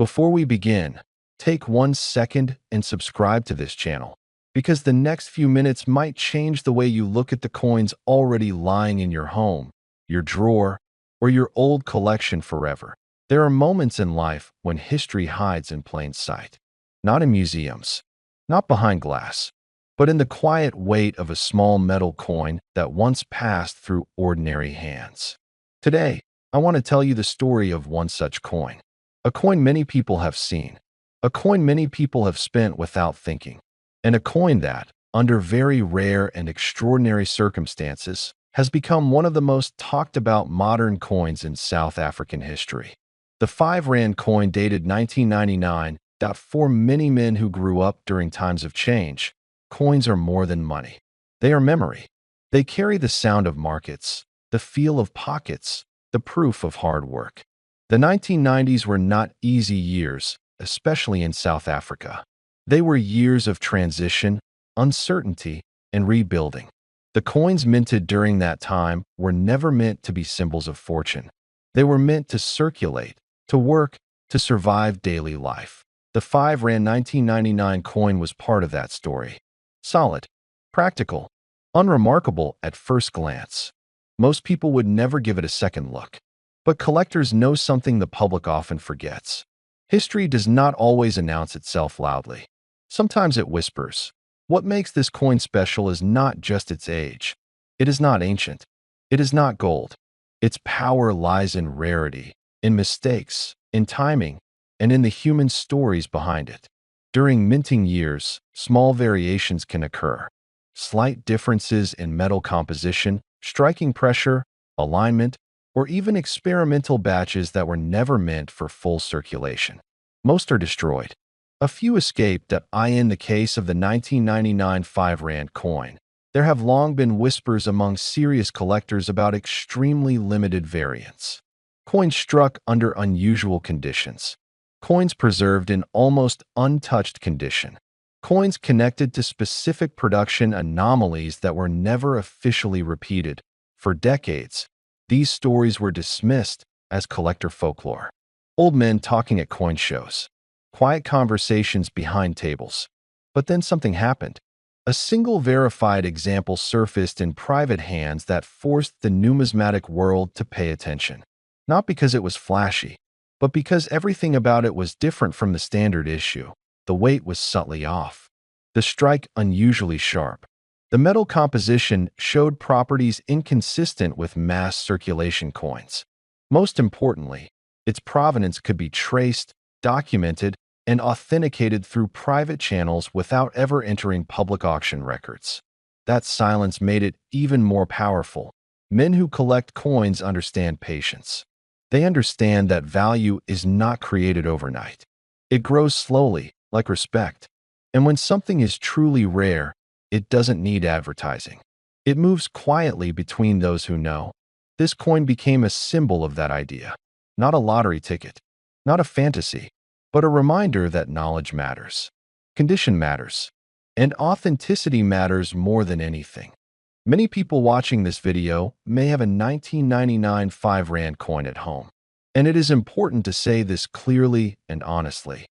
Before we begin, take 1 second and subscribe to this channel, because the next few minutes might change the way you look at the coins already lying in your home, your drawer, or your old collection forever. There are moments in life when history hides in plain sight. Not in museums, not behind glass, but in the quiet weight of a small metal coin that once passed through ordinary hands. Today, I want to tell you the story of one such coin. A coin many people have seen, a coin many people have spent without thinking, and a coin that, under very rare and extraordinary circumstances, has become one of the most talked about modern coins in South African history. The 5 Rand coin dated 1999. For many men who grew up during times of change, coins are more than money. They are memory. They carry the sound of markets, the feel of pockets, the proof of hard work. The 1990s were not easy years, especially in South Africa. They were years of transition, uncertainty, and rebuilding. The coins minted during that time were never meant to be symbols of fortune. They were meant to circulate, to work, to survive daily life. The 5 Rand 1999 coin was part of that story. Solid, practical, unremarkable at first glance. Most people would never give it a second look. But collectors know something the public often forgets. History does not always announce itself loudly. Sometimes it whispers. What makes this coin special is not just its age. It is not ancient. It is not gold. Its power lies in rarity, in mistakes, in timing, and in the human stories behind it. During minting years, small variations can occur. Slight differences in metal composition, striking pressure, alignment, or even experimental batches that were never meant for full circulation. Most are destroyed. A few escaped. In the case of the 1999 5 Rand coin, there have long been whispers among serious collectors about extremely limited variants. Coins struck under unusual conditions. Coins preserved in almost untouched condition. Coins connected to specific production anomalies that were never officially repeated. For decades, these stories were dismissed as collector folklore. Old men talking at coin shows. Quiet conversations behind tables. But then something happened. A single verified example surfaced in private hands that forced the numismatic world to pay attention. Not because it was flashy, but because everything about it was different from the standard issue. The weight was subtly off. The strike unusually sharp. The metal composition showed properties inconsistent with mass circulation coins. Most importantly, its provenance could be traced, documented, and authenticated through private channels without ever entering public auction records. That silence made it even more powerful. Men who collect coins understand patience. They understand that value is not created overnight. It grows slowly, like respect. And when something is truly rare, it doesn't need advertising. It moves quietly between those who know. This coin became a symbol of that idea. Not a lottery ticket, not a fantasy, but a reminder that knowledge matters. Condition matters. And authenticity matters more than anything. Many people watching this video may have a 1999 5 Rand coin at home. And it is important to say this clearly and honestly.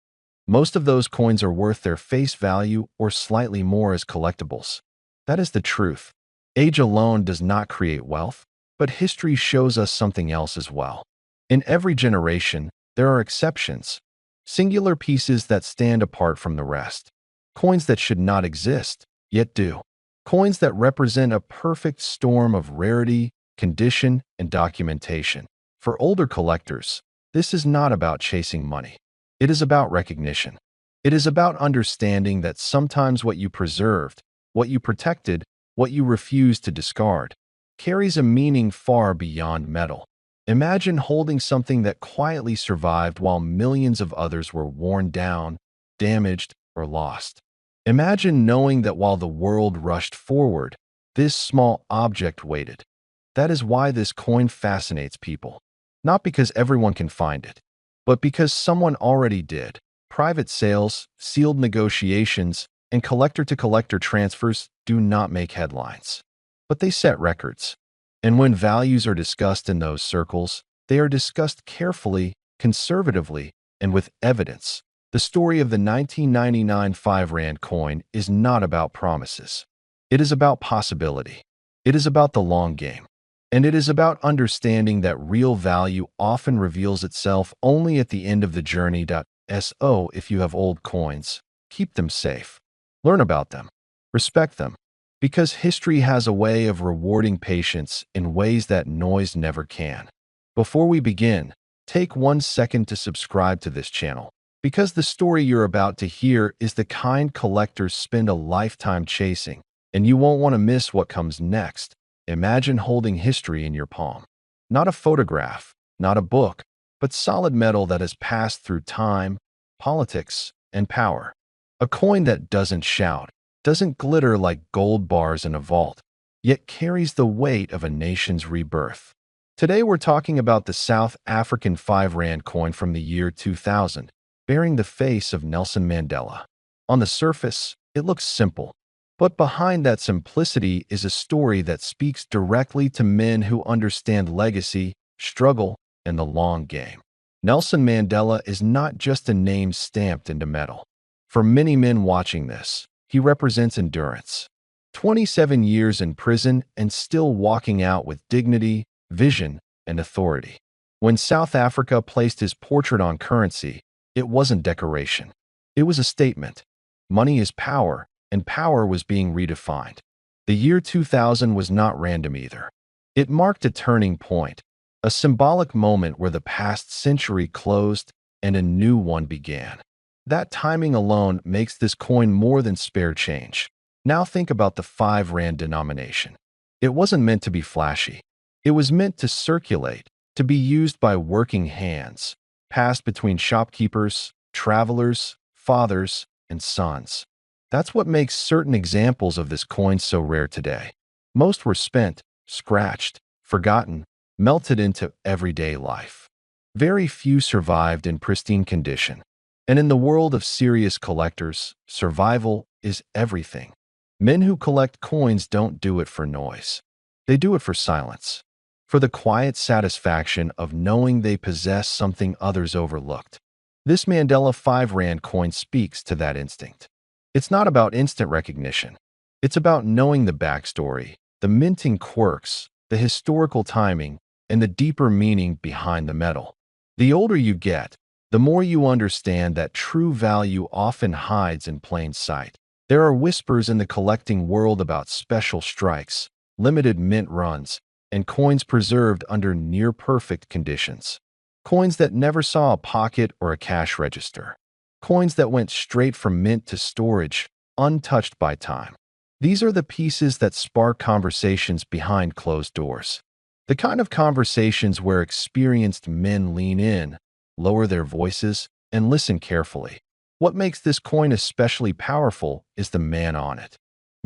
Most of those coins are worth their face value or slightly more as collectibles. That is the truth. Age alone does not create wealth, but history shows us something else as well. In every generation, there are exceptions. Singular pieces that stand apart from the rest. Coins that should not exist, yet do. Coins that represent a perfect storm of rarity, condition, and documentation. For older collectors, this is not about chasing money. It is about recognition. It is about understanding that sometimes what you preserved, what you protected, what you refused to discard, carries a meaning far beyond metal. Imagine holding something that quietly survived while millions of others were worn down, damaged, or lost. Imagine knowing that while the world rushed forward, this small object waited. That is why this coin fascinates people. Not because everyone can find it, but because someone already did. Private sales, sealed negotiations, and collector-to-collector transfers do not make headlines. But they set records. And when values are discussed in those circles, they are discussed carefully, conservatively, and with evidence. The story of the 1999 5 Rand coin is not about promises. It is about possibility. It is about the long game. And it is about understanding that real value often reveals itself only at the end of the journey. So if you have old coins, keep them safe. Learn about them. Respect them. Because history has a way of rewarding patience in ways that noise never can. Before we begin, take 1 second to subscribe to this channel. Because the story you're about to hear is the kind collectors spend a lifetime chasing, and you won't want to miss what comes next. Imagine holding history in your palm. Not a photograph, not a book, but solid metal that has passed through time, politics, and power. A coin that doesn't shout, doesn't glitter like gold bars in a vault, yet carries the weight of a nation's rebirth. Today we're talking about the South African 5 Rand coin from the year 2000, bearing the face of Nelson Mandela. On the surface, it looks simple. But behind that simplicity is a story that speaks directly to men who understand legacy, struggle, and the long game. Nelson Mandela is not just a name stamped into metal. For many men watching this, he represents endurance. 27 years in prison and still walking out with dignity, vision, and authority. When South Africa placed his portrait on currency, it wasn't decoration. It was a statement. Money is power, and power was being redefined. The year 2000 was not random either. It marked a turning point, a symbolic moment where the past century closed and a new one began. That timing alone makes this coin more than spare change. Now think about the 5 Rand denomination. It wasn't meant to be flashy. It was meant to circulate, to be used by working hands, passed between shopkeepers, travelers, fathers, and sons. That's what makes certain examples of this coin so rare today. Most were spent, scratched, forgotten, melted into everyday life. Very few survived in pristine condition. And in the world of serious collectors, survival is everything. Men who collect coins don't do it for noise. They do it for silence. For the quiet satisfaction of knowing they possess something others overlooked. This Mandela 5 Rand coin speaks to that instinct. It's not about instant recognition. It's about knowing the backstory, the minting quirks, the historical timing, and the deeper meaning behind the metal. The older you get, the more you understand that true value often hides in plain sight. There are whispers in the collecting world about special strikes, limited mint runs, and coins preserved under near-perfect conditions. Coins that never saw a pocket or a cash register. Coins that went straight from mint to storage, untouched by time. These are the pieces that spark conversations behind closed doors. The kind of conversations where experienced men lean in, lower their voices, and listen carefully. What makes this coin especially powerful is the man on it.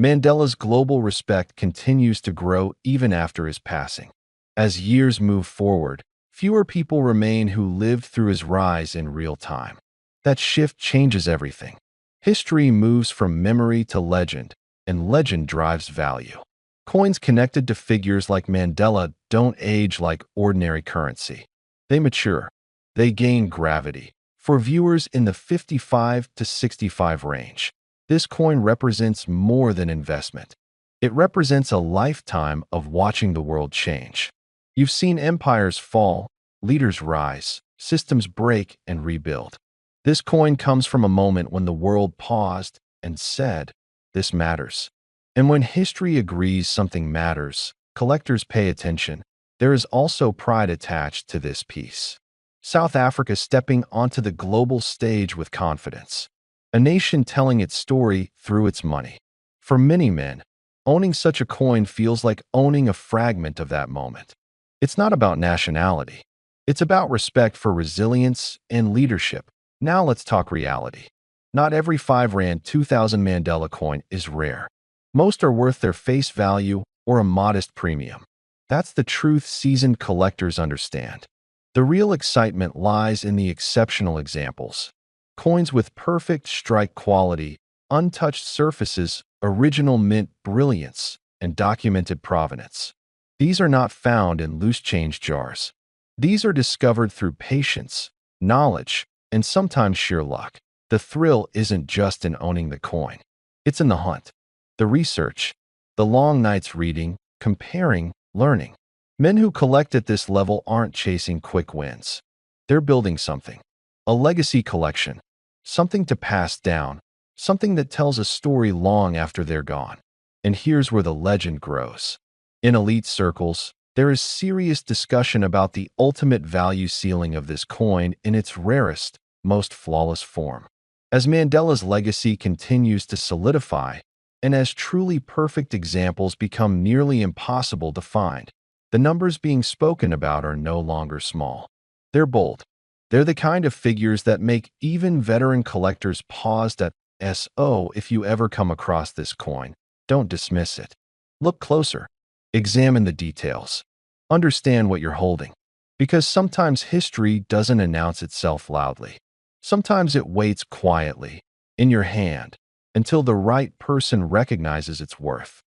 Mandela's global respect continues to grow even after his passing. As years move forward, fewer people remain who lived through his rise in real time. That shift changes everything. History moves from memory to legend, and legend drives value. Coins connected to figures like Mandela don't age like ordinary currency. They mature. They gain gravity. For viewers in the 55 to 65 range, this coin represents more than investment. It represents a lifetime of watching the world change. You've seen empires fall, leaders rise, systems break and rebuild. This coin comes from a moment when the world paused and said, "This matters." And when history agrees something matters, collectors pay attention. There is also pride attached to this piece. South Africa stepping onto the global stage with confidence. A nation telling its story through its money. For many men, owning such a coin feels like owning a fragment of that moment. It's not about nationality. It's about respect for resilience and leadership. Now let's talk reality. Not every 5 Rand 2000 Mandela coin is rare. Most are worth their face value or a modest premium. That's the truth seasoned collectors understand. The real excitement lies in the exceptional examples. Coins with perfect strike quality, untouched surfaces, original mint brilliance, and documented provenance. These are not found in loose change jars. These are discovered through patience, knowledge, and sometimes sheer luck. The thrill isn't just in owning the coin. It's in the hunt, the research, the long nights reading, comparing, learning. Men who collect at this level aren't chasing quick wins. They're building something. A legacy collection. Something to pass down. Something that tells a story long after they're gone. And here's where the legend grows. In elite circles, there is serious discussion about the ultimate value ceiling of this coin in its rarest, most flawless form. As Mandela's legacy continues to solidify, and as truly perfect examples become nearly impossible to find, the numbers being spoken about are no longer small. They're bold. They're the kind of figures that make even veteran collectors pause at SO. If you ever come across this coin, don't dismiss it. Look closer. Examine the details. Understand what you're holding. Because sometimes history doesn't announce itself loudly. Sometimes it waits quietly, in your hand, until the right person recognizes its worth.